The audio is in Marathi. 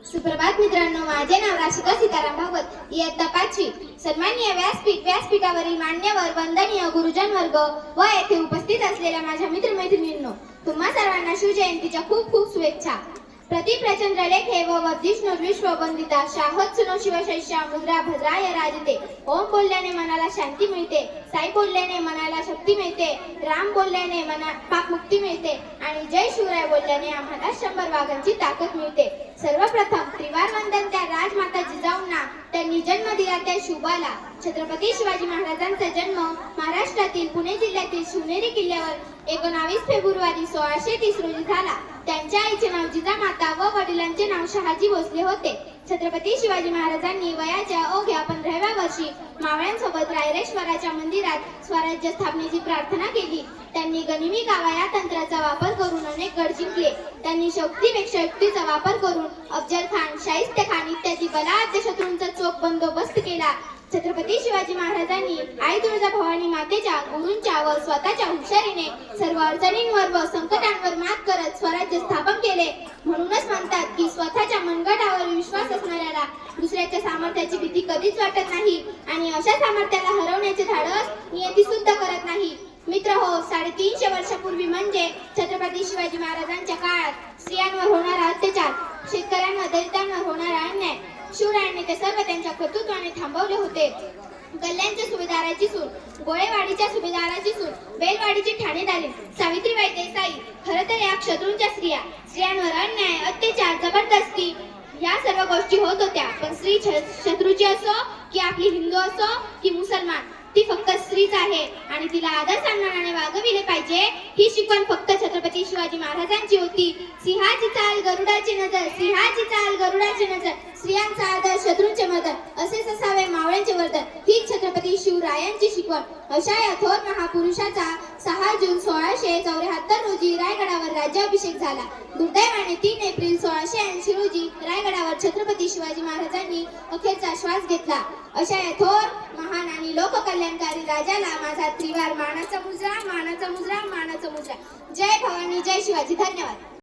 सुप्रभात मित्रांनो, माझे नाव राशिका सीताराम भागवत, इयत्ता 5वी. सन्माननीय व्यासपीठावरील मान्यवर वंदनीय गुरुजन वर्ग व येथे उपस्थित असलेल्या माझ्या मित्रमैत्रिणींनो, तुम्हा सर्वांना शिवजयंतीच्या खूप खूप शुभेच्छा. प्रति प्रचंद्र लेखे व विष्णु वंदिता शाहत सुनो शिवशैष्या मुद्रा भद्राय राजते. ओम बोलल्याने मनाला शांती मिळते, साई बोलल्याने मनाला शक्ती मिळते, राम बोलल्याने पाप मुक्ती मिळते आणि जय शिवराय बोलल्याने आम्हाला 100 वाघांची ताकद मिळते. सर्वप्रथम त्रिवार वंदन त्या राजमाता जिजाऊंना, त्यांनी जन्म दिला त्या शुभाला. छत्रपती शिवाजी महाराजांचा जन्म महाराष्ट्रातील पुणे जिल्ह्यातील शिवनेरी किल्ल्यावर 19 फेब्रुवारी 1630 रोजी झाला. त्यांच्या आईचे नाव जिजामाता व वडिलांचे नाव शहाजी भोसले होते. छत्रपती शिवाजी महाराजांनी वयाच्या अवघ्या 15व्या वर्षी मावळ्यांसोबत रायरेश्वराच्या मंदिरात स्वराज्य स्थापनेची प्रार्थना केली. त्यांनी गनिमी कावा या तंत्राचा वापर करून अनेक गड जिंकले. त्यांनी शक्तीपेक्षा युक्तीचा वापर करून अफजल खान, शाहिस्ते खान इत्यादी बलाढ्य शत्रूंचा चोख बंदोबस्त केला. छत्रपती शिवाजी महाराजांनी आई तुळजाभवानी मातेच्या, गुरूंच्या व स्वतःच्या हुशारीने सर्व अडचणींवर व संकटांवर मात करत स्वराज्य स्थापन केले. म्हणूनच म्हणतात की स्वतःच्या मनगटावर विश्वास असणाऱ्याला दुसऱ्याच्या सामर्थ्याची भीती कधीच वाटत नाही आणि अशा सामर्थ्याला हरवण्याचे धाडस नियती सुद्धा करत नाही. मित्र हो, 350 वर्षापूर्वी म्हणजे छत्रपती शिवाजी महाराजांच्या काळात स्त्रियांवर होणारा अत्याचार, शेतकऱ्यांवर, दलितांवर होणारा अन्याय शिवरायांनी ते सर्व त्यांच्या कर्तृत्वाने थांबवले होते. कल्याणच्या सुभेदाराची सून, गोळेवाडीच्या सुभेदाराची सून, बेलवाडीची ठाणेदारी सावित्रीबाई देसाई, खरं तर या शत्रूंच्या स्त्रियांवर अन्याय, अत्याचार, जबरदस्ती या सर्व गोष्टी होत होत्या. पण स्त्री शत्रूची असो की आपली हिंदू असो की मुसलमान, ती फक्त स्त्रीच आहे आणि तिला आदर सन्मानाने वागविले पाहिजे, ही शिकवण फक्त छत्रपती शिवाजी महाराजांची होती. सिंहाची चाल गरुडाची नजर, सिंहाची चाल गरुडाची नजर, स्त्रियांचा आदर शत्रूंचे मर्दन, असेच असावे मावळ्यांचे वर्तन, ही छत्रपती शिवरायांची शिकवण. अशा या थोर महापुरुषाचा 6 जून 1674 रोजी रायगडावर राज्याभिषेक झाला. दुर्दैवाने 3 एप्रिल 1680 रोजी रायगडावर छत्रपती शिवाजी महाराजांनी अखेरचा श्वास घेतला. अशा या थोर, महान आणि लोककल्याणकारी राजाला माझा त्रिवार मानाचा मुजरा, मानाचा मुजरा, मानाचा मुजरा. जय भवानी, जय शिवाजी. धन्यवाद.